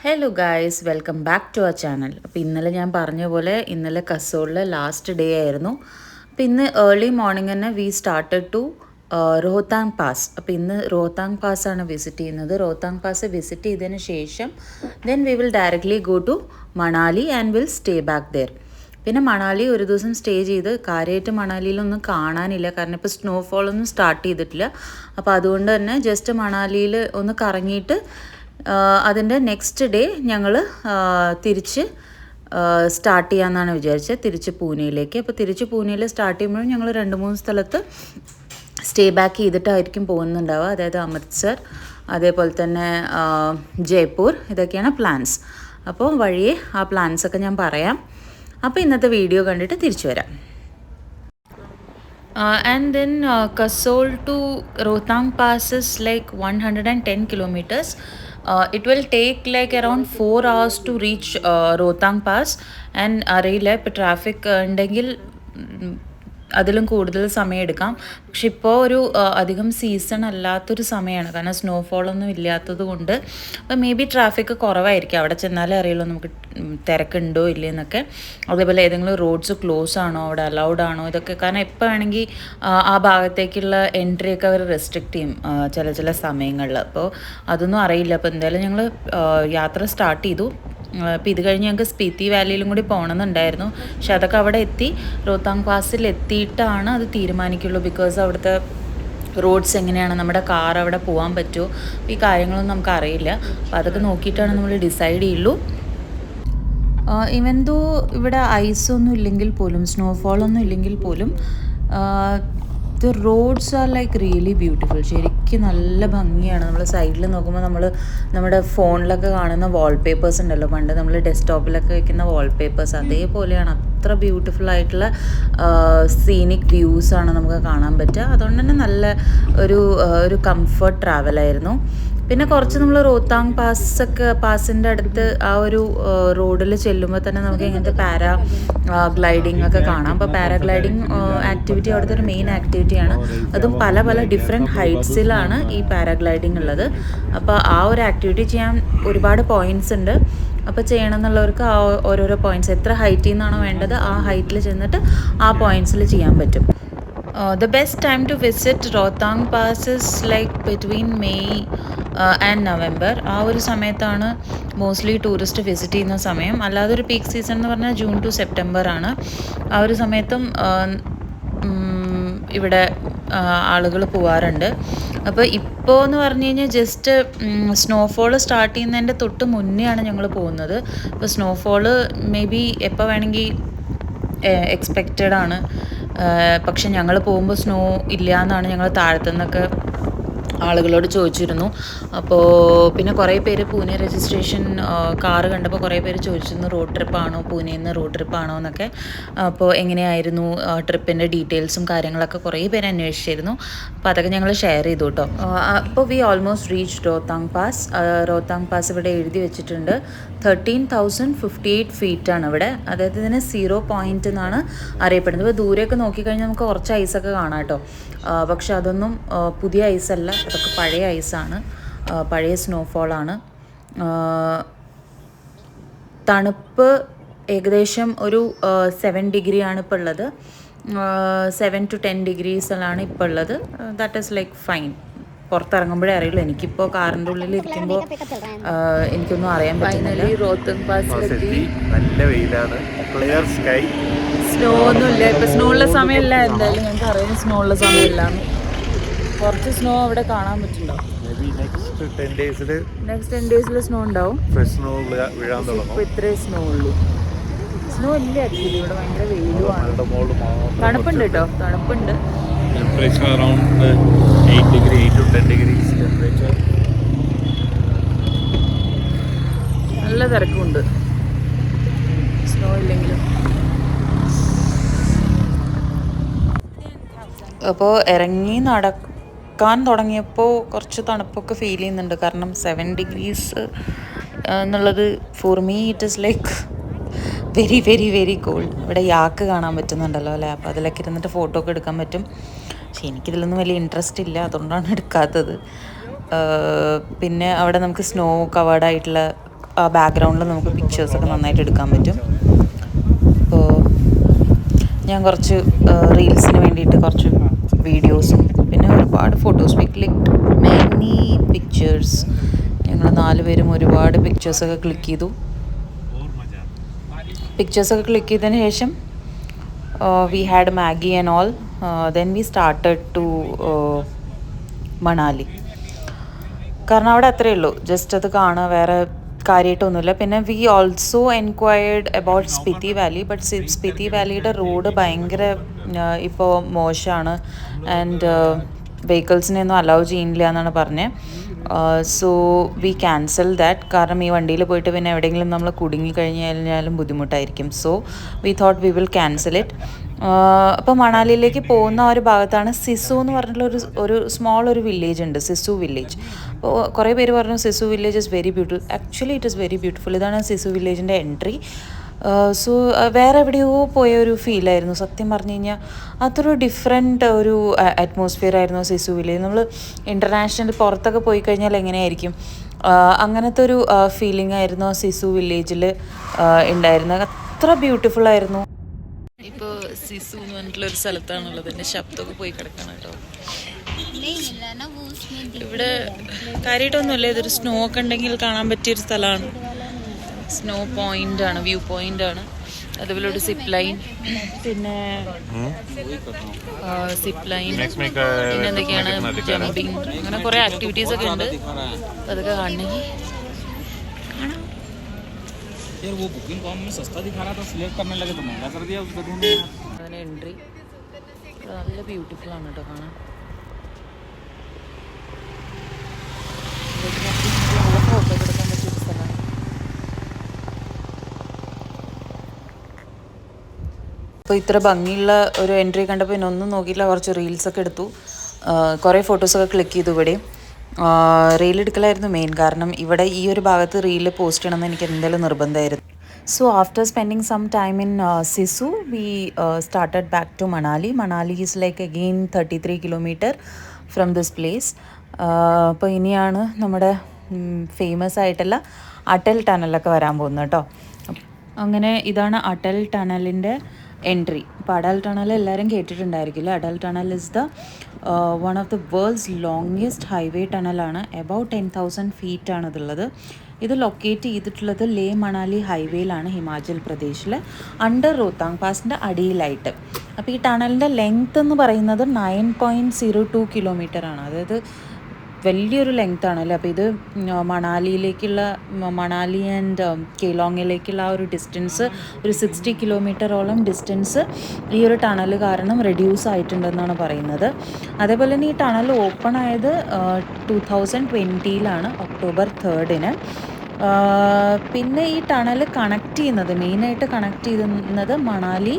Hello guys, welcome back to our channel. അപ്പോൾ ഇന്നലെ ഞാൻ പറഞ്ഞ പോലെ ഇന്നലെ കസോളിലെ ലാസ്റ്റ് ഡേ ആയിരുന്നു. അപ്പോൾ ഇന്ന് ഏർലി മോർണിംഗ് തന്നെ we started to Rohtang pass. അപ്പോൾ ഇന്ന് റോഹ്താങ് പാസ് ആണ് വിസിറ്റ് ചെയ്യുന്നത്. റോഹ്താങ് പാസ് വിസിറ്റ് ചെയ്തതിന് ശേഷം then we will directly go to Manali and will stay back there. പിന്നെ മണാലി ഒരു ദിവസം സ്റ്റേ ചെയ്ത് കാര്യമായിട്ട് മണാലിയിലൊന്നും കാണാനില്ല, കാരണം ഇപ്പോൾ സ്നോഫോളൊന്നും സ്റ്റാർട്ട് ചെയ്തിട്ടില്ല. അപ്പോൾ അതുകൊണ്ട് തന്നെ ജസ്റ്റ് മണാലിയിൽ ഒന്ന് കറങ്ങിയിട്ട് അതിൻ്റെ നെക്സ്റ്റ് ഡേ ഞങ്ങൾ തിരിച്ച് സ്റ്റാർട്ട് ചെയ്യാമെന്നാണ് വിചാരിച്ചത്, തിരിച്ച് പൂനെയിലേക്ക്. അപ്പോൾ തിരിച്ച് പൂനെയിൽ സ്റ്റാർട്ട് ചെയ്യുമ്പോഴും ഞങ്ങൾ 2-3 സ്ഥലത്ത് സ്റ്റേ ബാക്ക് ചെയ്തിട്ടായിരിക്കും പോകുന്നുണ്ടാവുക. അതായത് അമൃത്സർ, അതേപോലെ തന്നെ ജയ്പൂർ, ഇതൊക്കെയാണ് പ്ലാൻസ്. അപ്പോൾ വഴിയെ ആ പ്ലാൻസൊക്കെ ഞാൻ പറയാം. അപ്പോൾ ഇന്നത്തെ വീഡിയോ കണ്ടിട്ട് തിരിച്ചു വരാം. And then Kasol to Rohtang Pass is like 110 kilometers. It will take like around 4 hours to reach Rohtang Pass. And അറിയില്ല ഇപ്പോൾ ട്രാഫിക് ഉണ്ടെങ്കിൽ അതിലും കൂടുതൽ സമയം എടുക്കാം. പക്ഷെ ഇപ്പോൾ ഒരു അധികം സീസൺ അല്ലാത്തൊരു സമയമാണ്, കാരണം സ്നോഫോളൊന്നും ഇല്ലാത്തത് കൊണ്ട്. അപ്പോൾ മേ ബി ട്രാഫിക് കുറവായിരിക്കും. അവിടെ ചെന്നാലേ അറിയുള്ളൂ നമുക്ക് തിരക്കുണ്ടോ ഇല്ലയെന്നൊക്കെ. അതേപോലെ ഏതെങ്കിലും റോഡ്സ് ക്ലോസ് ആണോ, അവിടെ അലൗഡ് ആണോ, ഇതൊക്കെ. കാരണം ഇപ്പോൾ ആണെങ്കിൽ ആ ഭാഗത്തേക്കുള്ള എൻട്രിയൊക്കെ അവർ റെസ്ട്രിക്റ്റ് ചെയ്യും ചില സമയങ്ങളിൽ. അപ്പോൾ അതൊന്നും അറിയില്ല. അപ്പോൾ എന്തായാലും ഞങ്ങൾ യാത്ര സ്റ്റാർട്ട് ചെയ്തു. അപ്പോൾ ഇത് കഴിഞ്ഞ് ഞങ്ങൾക്ക് സ്പീതി വാലിയിലും കൂടി പോകണമെന്നുണ്ടായിരുന്നു. പക്ഷെ അതൊക്കെ അവിടെ എത്തി, റോഹ്താങ് പാസിൽ എത്തിയിട്ടാണ് അത് തീരുമാനിക്കുള്ളൂ. ബിക്കോസ് അവിടുത്തെ റോഡ്സ് എങ്ങനെയാണ്, നമ്മുടെ കാർ അവിടെ പോകാൻ പറ്റുമോ, ഈ കാര്യങ്ങളൊന്നും നമുക്ക് അറിയില്ല. അപ്പോൾ അതൊക്കെ നോക്കിയിട്ടാണ് നമ്മൾ ഡിസൈഡ് ചെയ്യുള്ളൂ. ഇവൻ ദോ ഇവിടെ ഐസൊന്നും ഇല്ലെങ്കിൽ പോലും, സ്നോഫോളൊന്നും ഇല്ലെങ്കിൽ പോലും the roads are like really beautiful. ശരിക്കും നല്ല ഭംഗിയാണ്. നമ്മൾ സൈഡിൽ നോക്കുമ്പോൾ നമ്മുടെ ഫോണിലൊക്കെ കാണുന്ന വാൾപേപ്പേഴ്സ് ഉണ്ടല്ലോ, പണ്ട് നമ്മൾ ഡെസ്ക്ടോപ്പിലൊക്കെ വെക്കുന്ന വാൾപേപ്പേഴ്സ്, അതേപോലെയാണ്. അത്ര ബ്യൂട്ടിഫുൾ ആയിട്ടുള്ള സീനിക് വ്യൂസാണ് നമുക്ക് കാണാൻ പറ്റുക. അതുകൊണ്ട് തന്നെ നല്ല ഒരു കംഫർട്ട് ട്രാവലായിരുന്നു. പിന്നെ കുറച്ച് നമ്മൾ റോഹ്താങ് പാസിൻ്റെ അടുത്ത് ആ ഒരു റോഡിൽ ചെല്ലുമ്പോൾ തന്നെ നമുക്ക് ഇങ്ങനത്തെ ഗ്ലൈഡിങ് ഒക്കെ കാണാം. അപ്പോൾ പാരാഗ്ലൈഡിങ് ആക്ടിവിറ്റി അവിടുത്തെ ഒരു മെയിൻ ആക്ടിവിറ്റിയാണ്. അതും പല ഡിഫറെൻറ്റ് ഹൈറ്റ്സിലാണ് ഈ പാരാഗ്ലൈഡിങ് ഉള്ളത്. അപ്പോൾ ആ ഒരു ആക്ടിവിറ്റി ചെയ്യാൻ ഒരുപാട് പോയിൻറ്റ്സ് ഉണ്ട്. അപ്പോൾ ചെയ്യണം എന്നുള്ളവർക്ക് ആ ഓരോരോ പോയിൻറ്റ്സ്, എത്ര ഹൈറ്റിൽ നിന്നാണോ വേണ്ടത് ആ ഹൈറ്റിൽ ചെന്നിട്ട് ആ പോയിൻറ്റ്സിൽ ചെയ്യാൻ പറ്റും. The best time to visit Rohtang Pass is like between May and November. ആ ഒരു സമയത്താണ് മോസ്റ്റ്ലി ടൂറിസ്റ്റ് വിസിറ്റ് ചെയ്യുന്ന സമയം. അല്ലാതെ ഒരു പീക്ക് സീസൺ എന്ന് പറഞ്ഞാൽ ജൂൺ ടു സെപ്റ്റംബർ ആണ്. ആ ഒരു സമയത്തും ഇവിടെ ആളുകൾ പോവാറുണ്ട്. അപ്പോൾ ഇപ്പോൾ എന്ന് പറഞ്ഞു കഴിഞ്ഞാൽ ജസ്റ്റ് സ്നോഫോൾ സ്റ്റാർട്ട് ചെയ്യുന്നതിൻ്റെ തൊട്ട് മുന്നെയാണ് ഞങ്ങൾ പോകുന്നത്. അപ്പോൾ സ്നോഫോള് മേ ബി എപ്പോൾ വേണമെങ്കിൽ എക്സ്പെക്റ്റഡ് ആണ്. പക്ഷെ ഞങ്ങൾ പോകുമ്പോൾ സ്നോ ഇല്ല എന്നാണ് ഞങ്ങൾ താഴത്തുനിന്നൊക്കെ ആളുകളോട് ചോദിച്ചിരുന്നു. അപ്പോൾ പിന്നെ കുറേ പേര് പൂനെ രജിസ്ട്രേഷൻ കാറ് കണ്ടപ്പോൾ കുറേ പേര് ചോദിച്ചിരുന്നു റോഡ് ട്രിപ്പാണോ, പൂനെയിൽ നിന്ന് റോഡ് ട്രിപ്പാണോ എന്നൊക്കെ. അപ്പോൾ എങ്ങനെയായിരുന്നു ട്രിപ്പിൻ്റെ ഡീറ്റെയിൽസും കാര്യങ്ങളൊക്കെ കുറേ പേര് അന്വേഷിച്ചിരുന്നു. അപ്പോൾ അതൊക്കെ ഞങ്ങൾ ഷെയർ ചെയ്തു കേട്ടോ. അപ്പോൾ we almost reach Rohtang pass. Rohtang pass ഇവിടെ എഴുതി വെച്ചിട്ടുണ്ട് 13,058 ഫീറ്റാണ് ഇവിടെ. അതായത് ഇതിന് 0 പോയിൻ്റ് എന്നാണ് അറിയപ്പെടുന്നത്. ഇപ്പോൾ ദൂരെയൊക്കെ നോക്കിക്കഴിഞ്ഞാൽ നമുക്ക് കുറച്ച് ഐസൊക്കെ കാണാം കേട്ടോ. പക്ഷെ അതൊന്നും പുതിയ ഐസല്ല, അതൊക്കെ പഴയ ഐസാണ്, പഴയ സ്നോഫോളാണ്. തണുപ്പ് ഏകദേശം ഒരു 7 ഡിഗ്രിയാണ് ഇപ്പോൾ ഉള്ളത്. 7 to 10 ഡിഗ്രീസിലാണ് ഇപ്പോൾ ഉള്ളത്. That is like fine. പുറത്തിറങ്ങുമ്പോഴേ അറിയുള്ളൂ. എനിക്കിപ്പോൾ കാറിൻ്റെ ഉള്ളിൽ ഇരിക്കുമ്പോൾ എനിക്കൊന്നും അറിയാൻ പറ്റുന്നില്ല. റോഹ്താങ് പാസിലെത്തി. നല്ല വെയിലാണ്, ക്ലിയർ സ്കൈ, സ്നോ ഒന്നുമില്ല. ഇപ്പം സ്നോ ഉള്ള സമയമല്ല, എന്തായാലും ഞങ്ങൾക്ക് അറിയാം സ്നോ ഉള്ള സമയമില്ലാന്ന്. കുറച്ച് സ്നോ അവിടെ കാണാൻ പറ്റുന്നുണ്ടാവും. നെക്സ്റ്റ് 10 ഡേയ്സിൽ സ്നോ ഉണ്ടാവും. ഇപ്പോൾ ഇത്രയും സ്നോ ഉള്ളൂ. സ്നോ ഇല്ല ആക്ച്വലി, ഇവിടെ ഭയങ്കര വെയിലുമാണ്. തണുപ്പുണ്ട് കേട്ടോ, തണുപ്പുണ്ട്. Temperature around 8 to 10 degrees temperature. നല്ല തിരക്കുണ്ട് സ്നോ ഇല്ലെങ്കിലും. അപ്പോൾ ഇറങ്ങി നടക്കാൻ തുടങ്ങിയപ്പോൾ കുറച്ച് തണുപ്പൊക്കെ ഫീൽ ചെയ്യുന്നുണ്ട്. കാരണം 7 ഡിഗ്രീസ് എന്നുള്ളത് for me it is like very very very called. ഇവിടെ യാക്ക് കാണാൻ പറ്റുന്നുണ്ടല്ലോ അല്ലേ, അപ്പോൾ അതിലൊക്കെ ഇരുന്നിട്ട് ഫോട്ടോ ഒക്കെ എടുക്കാൻ പറ്റും. പക്ഷെ എനിക്കിതിലൊന്നും വലിയ ഇൻട്രസ്റ്റ് ഇല്ല, അതുകൊണ്ടാണ് എടുക്കാത്തത്. പിന്നെ അവിടെ നമുക്ക് സ്നോ കവേർഡായിട്ടുള്ള ബാക്ക്ഗ്രൗണ്ടിൽ നമുക്ക് പിക്ചേഴ്സൊക്കെ നന്നായിട്ട് എടുക്കാൻ പറ്റും. അപ്പോൾ ഞാൻ കുറച്ച് റീൽസിന് വേണ്ടിയിട്ട് കുറച്ച് വീഡിയോസും പിന്നെ ഒരുപാട് photos V click many pictures. ഞങ്ങൾ 4 പേരും ഒരുപാട് പിക്ചേഴ്സൊക്കെ ക്ലിക്ക് ചെയ്തു. പിക്ചേഴ്സൊക്കെ ക്ലിക്ക് ചെയ്തതിന് ശേഷം we had Maggi and all. Then we started to Manali. കാരണം അവിടെ അത്രയേ ഉള്ളൂ, ജസ്റ്റ് അത് കാണുക, വേറെ കാര്യമായിട്ടൊന്നുമില്ല. പിന്നെ we also enquired about Spiti valley. But Spiti വാലിയുടെ റോഡ് ഭയങ്കര ഇപ്പോൾ മോശമാണ് ആൻഡ് വെഹിക്കിൾസിനെയൊന്നും അലൗ ചെയ്യില്ല എന്നാണ് പറഞ്ഞത്. So we cancel that. കാരണം ഈ വണ്ടിയിൽ പോയിട്ട് പിന്നെ എവിടെയെങ്കിലും നമ്മൾ കുടുങ്ങി കഴിഞ്ഞ് കഴിഞ്ഞാലും ബുദ്ധിമുട്ടായിരിക്കും. So we thought we will cancel it. അപ്പോൾ മണാലിയിലേക്ക് പോകുന്ന ഒരു ഭാഗത്താണ് സിസു എന്ന് പറഞ്ഞിട്ടുള്ള ഒരു സ്മോൾ ഒരു വില്ലേജ് ഉണ്ട്, സിസു വില്ലേജ്. അപ്പോൾ കുറേ പേര് പറഞ്ഞു Sissu village is very beautiful. Actually it is very beautiful. ഇതാണ് സിസു വില്ലേജിൻ്റെ എൻട്രി. സോ വേറെ എവിടെയോ പോയ ഒരു ഫീലായിരുന്നു സത്യം പറഞ്ഞു കഴിഞ്ഞാൽ. അതൊരു ഡിഫറെൻറ്റ് ഒരു അറ്റ്മോസ്ഫിയർ ആയിരുന്നു സിസു വില്ലേജ്. നമ്മൾ ഇൻ്റർനാഷണൽ പുറത്തൊക്കെ പോയി കഴിഞ്ഞാൽ എങ്ങനെയായിരിക്കും, അങ്ങനത്തെ ഒരു ഫീലിംഗ് ആയിരുന്നു ആ സിസു വില്ലേജിൽ ഉണ്ടായിരുന്നത്. അത്ര ബ്യൂട്ടിഫുൾ ആയിരുന്നു. ഇപ്പോൾ സിസു എന്ന് പറഞ്ഞിട്ടുള്ളൊരു സ്ഥലത്താണുള്ളത്. എൻ്റെ ശബ്ദമൊക്കെ പോയി കിടക്കണം കേട്ടോ. ഇവിടെ കാര്യമായിട്ടൊന്നുമില്ല, ഇതൊരു സ്നോ ഒക്കെ ഉണ്ടെങ്കിൽ കാണാൻ പറ്റിയൊരു സ്ഥലമാണ്. സ്നോ പോയിന്റ് ആണ്, വ്യൂ പോയിന്റ് ആണ്. അതുപോലെ ഒരു സിപ്പ് ലൈൻ, പിന്നെ സിപ്പ് ലൈൻ, പിന്നെ എന്തൊക്കെയാണ് ജമ്പിങ്, അങ്ങനെ കുറേ ആക്ടിവിറ്റീസ് ഒക്കെ ഉണ്ട്. അതൊക്കെ കാണണമെങ്കിൽ കാണാം. അങ്ങനെ എൻട്രി നല്ല ബ്യൂട്ടിഫുൾ ആണ് കേട്ടോ കാണാൻ. ഫോട്ടോ എടുക്കാൻ പറ്റിയൊരു സ്ഥലമാണ്. അപ്പോൾ ഇത്ര ഭംഗിയുള്ള ഒരു എൻട്രി കണ്ടപ്പോൾ പിന്നെ ഒന്നും നോക്കിയില്ല, കുറച്ച് റീൽസൊക്കെ എടുത്തു, കുറേ ഫോട്ടോസൊക്കെ ക്ലിക്ക് ചെയ്തു. ഇവിടെ റീൽ എടുക്കലായിരുന്നു മെയിൻ. കാരണം ഇവിടെ ഈ ഒരു ഭാഗത്ത് റീൽ പോസ്റ്റ് ചെയ്യണമെന്ന് എനിക്ക് എന്തായാലും നിർബന്ധമായിരുന്നു. So after spending some time in Sisu, we started back to Manali. Manali is like again 33 kilometer from this place. അപ്പോൾ ഇനിയാണ് നമ്മുടെ ഫേമസ് ആയിട്ടുള്ള അടൽ ടണലൊക്കെ വരാൻ പോകുന്നത് കേട്ടോ. അങ്ങനെ ഇതാണ് അടൽ ടണലിൻ്റെ എൻട്രി. അപ്പോൾ അടൽ ടണൽ എല്ലാവരും കേട്ടിട്ടുണ്ടായിരിക്കില്ല. Atal tunnel is the one of the world's longest highway ടണലാണ്. എബൌട്ട് 10,000 feet ആണ് ഇതുള്ളത്. ഇത് ലൊക്കേറ്റ് ചെയ്തിട്ടുള്ളത് ലേ മണാലി ഹൈവേയിലാണ്, ഹിമാചൽ പ്രദേശിൽ, അണ്ടർ റോത്താങ് പാസിൻ്റെ അടിയിലായിട്ട്. അപ്പോൾ ഈ ടണലിൻ്റെ ലെങ്ത് എന്ന് പറയുന്നത് 9.02 കിലോമീറ്റർ ആണ്. അതായത് വലിയൊരു ലെങ്ത് ആണല്ലേ. അപ്പോൾ ഇത് മണാലിയിലേക്കുള്ള, മണാലി ആൻഡ് കേലോങ്ങിലേക്കുള്ള ആ ഒരു ഡിസ്റ്റൻസ്, ഒരു 60 കിലോമീറ്ററോളം ഡിസ്റ്റൻസ് ഈ ഒരു ടണൽ കാരണം റെഡ്യൂസ് ആയിട്ടുണ്ടെന്നാണ് പറയുന്നത്. അതേപോലെ തന്നെ ഈ ടണൽ ഓപ്പൺ ആയത് 2020 ഒക്ടോബർ 3. പിന്നെ ഈ ടണൽ കണക്ട് ചെയ്യുന്നത്, മെയിനായിട്ട് കണക്ട് ചെയ്യുന്നത് മണാലി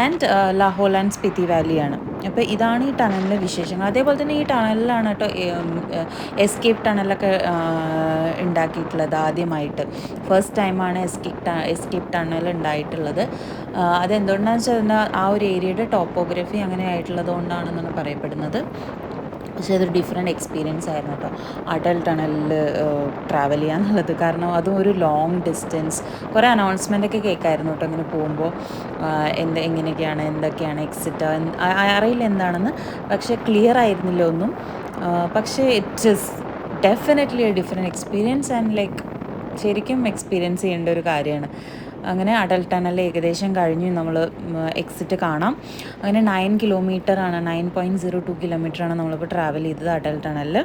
ആൻഡ് ലാഹോൾ ആൻഡ് സ്പിതി വാലിയാണ്. അപ്പോൾ ഇതാണ് ഈ ടണലിൻ്റെ വിശേഷങ്ങൾ. അതേപോലെ തന്നെ ഈ ടണലിലാണ് കേട്ടോ എസ്കേപ്പ് ടണലൊക്കെ ഉണ്ടാക്കിയിട്ടുള്ളത് ആദ്യമായിട്ട്. ഫസ്റ്റ് ടൈമാണ് എസ്കേപ്പ് ടണൽ ഉണ്ടായിട്ടുള്ളത്. അതെന്തുകൊണ്ടാണെന്ന് വെച്ചാൽ ആ ഒരു ഏരിയയുടെ ടോപ്പോഗ്രഫി അങ്ങനെ ആയിട്ടുള്ളത് കൊണ്ടാണെന്നാണ് പറയപ്പെടുന്നത്. പക്ഷേ അതൊരു ഡിഫറെൻറ്റ് എക്സ്പീരിയൻസ് ആയിരുന്നു കേട്ടോ അടൽ ടണലിൽ ട്രാവൽ ചെയ്യാന്നുള്ളത്. കാരണം അതും ഒരു ലോങ് ഡിസ്റ്റൻസ്, കുറേ അനൗൺസ്മെൻ്റൊക്കെ കേൾക്കായിരുന്നു കേട്ടോ ഇങ്ങനെ പോകുമ്പോൾ. എങ്ങനെയൊക്കെയാണ്, എന്തൊക്കെയാണ് എക്സിറ്റ് അറിയില്ല എന്താണെന്ന്, പക്ഷേ ക്ലിയർ ആയിരുന്നില്ല ഒന്നും. പക്ഷേ it is definitely A different experience and like ശരിക്കും എക്സ്പീരിയൻസ് ചെയ്യേണ്ട ഒരു കാര്യമാണ്. അങ്ങനെ അടൽ ടണൽ ഏകദേശം കഴിഞ്ഞ് നമ്മൾ എക്സിറ്റ് കാണാം. അങ്ങനെ 9 കിലോമീറ്ററാണ്, 9.02 കിലോമീറ്ററാണ് നമ്മളിപ്പോൾ ട്രാവൽ ചെയ്തത് അടൽ ടണലിൽ.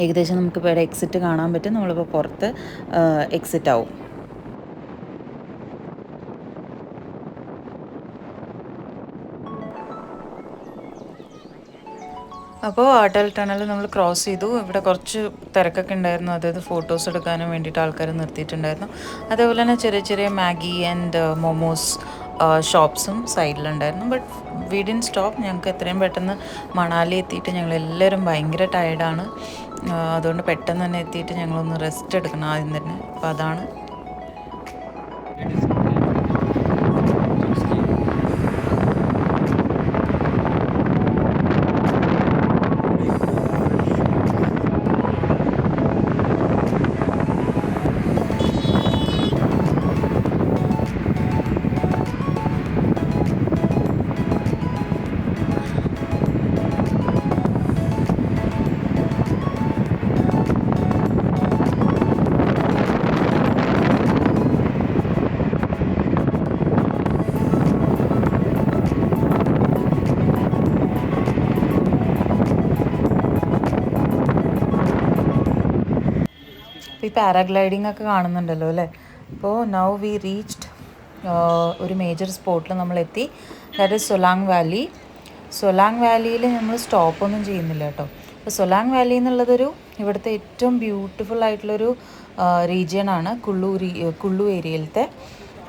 ഏകദേശം നമുക്കിപ്പോൾ ഇവിടെ എക്സിറ്റ് കാണാൻ പറ്റും. നമ്മളിപ്പോൾ പുറത്ത് എക്സിറ്റ് ആവും. അപ്പോൾ അടൽ ടണൽ നമ്മൾ ക്രോസ് ചെയ്തു. ഇവിടെ കുറച്ച് തിരക്കൊക്കെ ഉണ്ടായിരുന്നു, അതായത് ഫോട്ടോസ് എടുക്കാനും വേണ്ടിയിട്ട് ആൾക്കാർ നിർത്തിയിട്ടുണ്ടായിരുന്നു. അതേപോലെ തന്നെ ചെറിയ ചെറിയ മാഗി ആൻഡ് മൊമോസ് ഷോപ്സും സൈഡിലുണ്ടായിരുന്നു. But we didn't stop. ഞങ്ങൾക്ക് എത്രയും പെട്ടെന്ന് മണാലി എത്തിയിട്ട് ഞങ്ങളെല്ലാവരും ഭയങ്കര ടയർഡാണ്. അതുകൊണ്ട് പെട്ടെന്ന് തന്നെ എത്തിയിട്ട് ഞങ്ങളൊന്ന് റെസ്റ്റ് എടുക്കണം ആദ്യം തന്നെ. അപ്പോൾ അതാണ്. പാരാഗ്ലൈഡിംഗ് ഒക്കെ കാണുന്നുണ്ടല്ലോ അല്ലേ. അപ്പോൾ നൗ വി റീച്ച്ഡ് ഒരു മേജർ സ്പോട്ടിൽ നമ്മളെത്തി. That is Solang valley. Solang വാലിയിൽ നമ്മൾ സ്റ്റോപ്പൊന്നും ചെയ്യുന്നില്ല കേട്ടോ. അപ്പോൾ സൊലാങ് വാലി എന്നുള്ളതൊരു ഇവിടുത്തെ ഏറ്റവും ബ്യൂട്ടിഫുൾ ആയിട്ടുള്ളൊരു റീജിയനാണ്, കുള്ളു ഏരിയയിലത്തെ.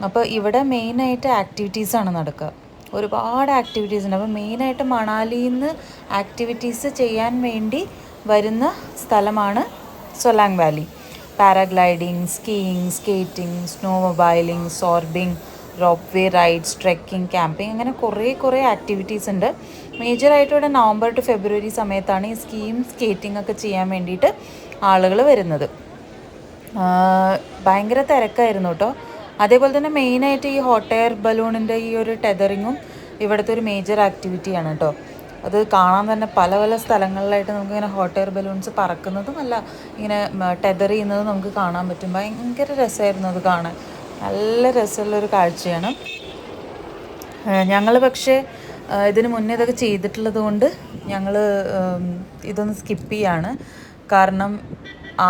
അപ്പോൾ ഇവിടെ മെയിനായിട്ട് ആക്ടിവിറ്റീസാണ് നടക്കുക. ഒരുപാട് ആക്ടിവിറ്റീസ് ഉണ്ട്. അപ്പോൾ മെയിനായിട്ട് മണാലിയിൽ നിന്ന് ആക്ടിവിറ്റീസ് ചെയ്യാൻ വേണ്ടി വരുന്ന സ്ഥലമാണ് Solang valley. Paragliding, skiing, skating, snowmobiling, zorbing, ropeway rides, trekking, camping, അങ്ങനെ കുറേ ആക്ടിവിറ്റീസ് ഉണ്ട്. മേജറായിട്ട് ഇവിടെ നവംബർ ടു ഫെബ്രുവരി സമയത്താണ് ഈ സ്കീയും സ്കേറ്റിംഗ് ഒക്കെ ചെയ്യാൻ വേണ്ടിയിട്ട് ആളുകൾ വരുന്നത്. ഭയങ്കര തിരക്കായിരുന്നു കേട്ടോ. അതേപോലെ തന്നെ മെയിനായിട്ട് ഈ ഹോട്ട് എയർ ബലൂണിൻ്റെ ഈ ഒരു ടെതറിങ്ങും ഇവിടുത്തെ ഒരു മേജർ ആക്ടിവിറ്റിയാണ് കേട്ടോ. അത് കാണാൻ തന്നെ പല പല സ്ഥലങ്ങളിലായിട്ട് നമുക്കിങ്ങനെ ഹോട്ട് എയർ ബലൂൺസ് പറക്കുന്നതും അല്ല ഇങ്ങനെ ടെതർ ചെയ്യുന്നതും നമുക്ക് കാണാൻ പറ്റും. ഭയങ്കര രസമായിരുന്നു അത് കാണാൻ. നല്ല രസമുള്ളൊരു കാഴ്ചയാണ്. ഞങ്ങൾ പക്ഷേ ഇതിന് മുന്നേ ഇതൊക്കെ ചെയ്തിട്ടുള്ളത് കൊണ്ട് ഞങ്ങൾ ഇതൊന്ന് സ്കിപ്പ് ചെയ്യാണ്. കാരണം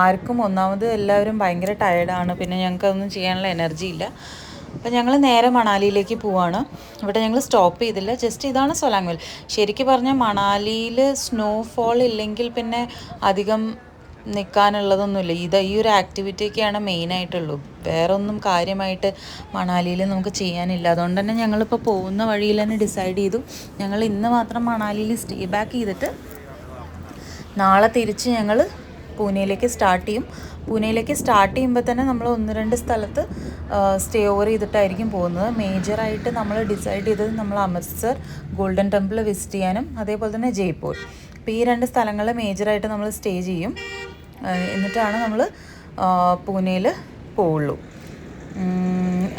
ആർക്കും ഒന്നാമത് എല്ലാവരും ഭയങ്കര ടയർഡാണ്, പിന്നെ ഞങ്ങൾക്ക് അതൊന്നും ചെയ്യാനുള്ള എനർജി ഇല്ല. അപ്പോൾ ഞങ്ങൾ നേരെ മണാലിയിലേക്ക് പോവാണ്. ഇവിടെ ഞങ്ങൾ സ്റ്റോപ്പ് ചെയ്തില്ല. ജസ്റ്റ് ഇതാണ് സൊലാങ് വാലി. ശരിക്കും പറഞ്ഞാൽ മണാലിയിൽ സ്നോഫോൾ ഇല്ലെങ്കിൽ പിന്നെ അധികം നിൽക്കാനുള്ളതൊന്നുമില്ല. ഈ ഒരു ആക്ടിവിറ്റിയൊക്കെയാണ് മെയിനായിട്ടുള്ളൂ. വേറെ ഒന്നും കാര്യമായിട്ട് മണാലിയിൽ നമുക്ക് ചെയ്യാനില്ല. അതുകൊണ്ട് തന്നെ ഞങ്ങളിപ്പോൾ പോകുന്ന വഴിയിൽ തന്നെ ഡിസൈഡ് ചെയ്തു ഞങ്ങൾ ഇന്ന് മാത്രം മണാലിയിൽ സ്റ്റേ ബാക്ക് ചെയ്തിട്ട് നാളെ തിരിച്ച് ഞങ്ങൾ പൂനെയിലേക്ക് സ്റ്റാർട്ട് ചെയ്യും. പൂനെയിലേക്ക് സ്റ്റാർട്ട് ചെയ്യുമ്പോൾ തന്നെ നമ്മൾ 1-2 സ്ഥലത്ത് സ്റ്റേ ഓവർ ചെയ്തിട്ടായിരിക്കും പോകുന്നത്. മേജറായിട്ട് നമ്മൾ ഡിസൈഡ് ചെയ്തത് നമ്മൾ അമൃത്സർ ഗോൾഡൻ ടെമ്പിൾ വിസിറ്റ് ചെയ്യാനും അതേപോലെ തന്നെ ജയ്പൂർ. അപ്പോൾ ഈ 2 സ്ഥലങ്ങൾ മേജറായിട്ട് നമ്മൾ സ്റ്റേ ചെയ്യും. എന്നിട്ടാണ് നമ്മൾ പൂനെയിൽ പോവുള്ളൂ.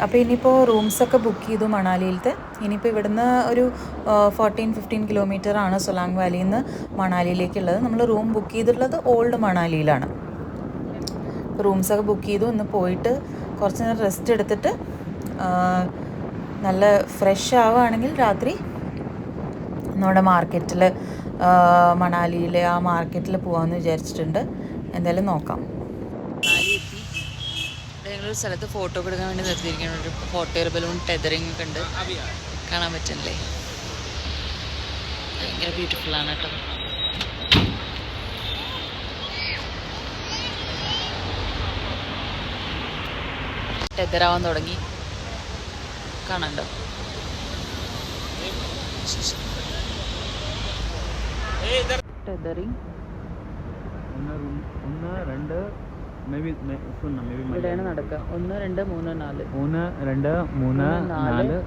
അപ്പോൾ ഇനിയിപ്പോൾ റൂംസൊക്കെ ബുക്ക് ചെയ്തു മണാലിയിലത്തെ. ഇനിയിപ്പോൾ ഇവിടുന്ന് ഒരു 14-15 കിലോമീറ്ററാണ് സൊലാങ് വാലിയിൽ നിന്ന് മണാലിയിലേക്കുള്ളത്. നമ്മൾ റൂം ബുക്ക് ചെയ്തിട്ടുള്ളത് ഓൾഡ് മണാലിയിലാണ്. റൂംസൊക്കെ ബുക്ക് ചെയ്തു. ഇന്ന് പോയിട്ട് കുറച്ച് നേരം റെസ്റ്റ് എടുത്തിട്ട് നല്ല ഫ്രഷ് ആവുകയാണെങ്കിൽ രാത്രി നമ്മുടെ മാർക്കറ്റിൽ മണാലിയിലെ ആ മാർക്കറ്റിൽ പോകാമെന്ന് വിചാരിച്ചിട്ടുണ്ട്. എന്തായാലും നോക്കാം. മണാലി എത്തി. ഇവിടെ ഞങ്ങളൊരു സ്ഥലത്ത് ഫോട്ടോ ഒക്കെ എടുക്കാൻ വേണ്ടി നിർത്തിയിരിക്കുകയാണ്. ഒരു ഹോട്ട് എയർ ബലൂൺ ടെതറിങ് ഒക്കെ ഉണ്ട്, കാണാൻ പറ്റല്ലേ. ഭയങ്കര ബ്യൂട്ടിഫുള്ളാണ് കേട്ടോ. ടെതറാവാൻ തുടങ്ങി, കാണണ്ടോ. ടെതറിങ് ഇവിടെയാണ് നടക്കുക. 1 2 3 4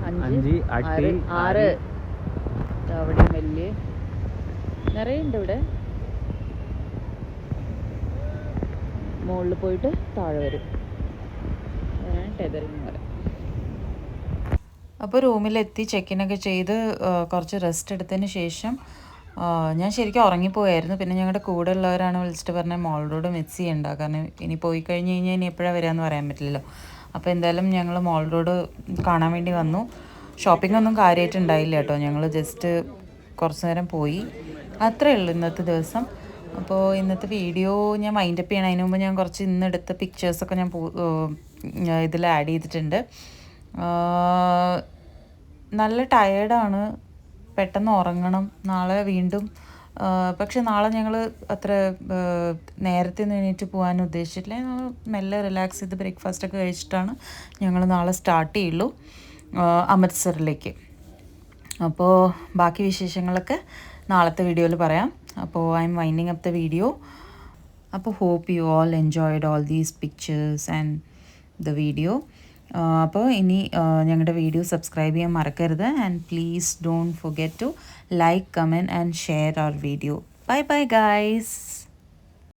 5 6 അവിടെ വലിയ നിറയുണ്ട്. ഇവിടെ മുകളിൽ പോയിട്ട് താഴെ വരും. ടെതറിങ് വരെ. അപ്പോൾ റൂമിലെത്തി ചെക്കിനൊക്കെ ചെയ്ത് കുറച്ച് റെസ്റ്റ് എടുത്തതിന് ശേഷം ഞാൻ ശരിക്കും ഉറങ്ങിപ്പോയായിരുന്നു. പിന്നെ ഞങ്ങളുടെ കൂടെ ഉള്ളവരാണ് വിളിച്ചിട്ട് പറഞ്ഞത് മോൾ റോഡ് മിസ് ചെയ്യണ്ട, കാരണം ഇനി പോയി കഴിഞ്ഞ് കഴിഞ്ഞാൽ ഇനി എപ്പോഴാണ് വരികയെന്ന് പറയാൻ പറ്റില്ലല്ലോ. അപ്പോൾ എന്തായാലും ഞങ്ങൾ മോൾ റോഡ് കാണാൻ വേണ്ടി വന്നു. ഷോപ്പിംഗ് ഒന്നും കാര്യമായിട്ടുണ്ടായില്ല കേട്ടോ. ഞങ്ങൾ ജസ്റ്റ് കുറച്ച് നേരം പോയി, അത്രയേ ഉള്ളൂ ഇന്നത്തെ ദിവസം. അപ്പോൾ ഇന്നത്തെ വീഡിയോ ഞാൻ വൈൻഡപ്പ് ചെയ്യണം. അതിന് മുമ്പ് ഞാൻ കുറച്ച് ഇന്നെടുത്ത പിക്ചേഴ്സൊക്കെ ഞാൻ ഇതിൽ ആഡ് ചെയ്തിട്ടുണ്ട്. നല്ല ടയേർഡാണ്, പെട്ടെന്ന് ഉറങ്ങണം നാളെ വീണ്ടും. പക്ഷെ നാളെ ഞങ്ങൾ അത്ര നേരത്തെ ഒന്നും എണീറ്റ് പോകാൻ ഉദ്ദേശിച്ചിട്ടില്ല. മെല്ലെ റിലാക്സ് ചെയ്ത് ബ്രേക്ക്ഫാസ്റ്റൊക്കെ കഴിച്ചിട്ടാണ് ഞങ്ങൾ നാളെ സ്റ്റാർട്ട് ചെയ്യുള്ളൂ അമൃത്സറിലേക്ക്. അപ്പോൾ ബാക്കി വിശേഷങ്ങളൊക്കെ നാളത്തെ വീഡിയോയിൽ പറയാം. അപ്പോൾ I am winding up the video. അപ്പോൾ hope you all enjoyed all these pictures and the video. അപ്പോൾ ഇനി ഞങ്ങളുടെ വീഡിയോ സബ്സ്ക്രൈബ് ചെയ്യാൻ മറക്കരുത്. And please don't forget to like, comment and share our video. Bye bye guys.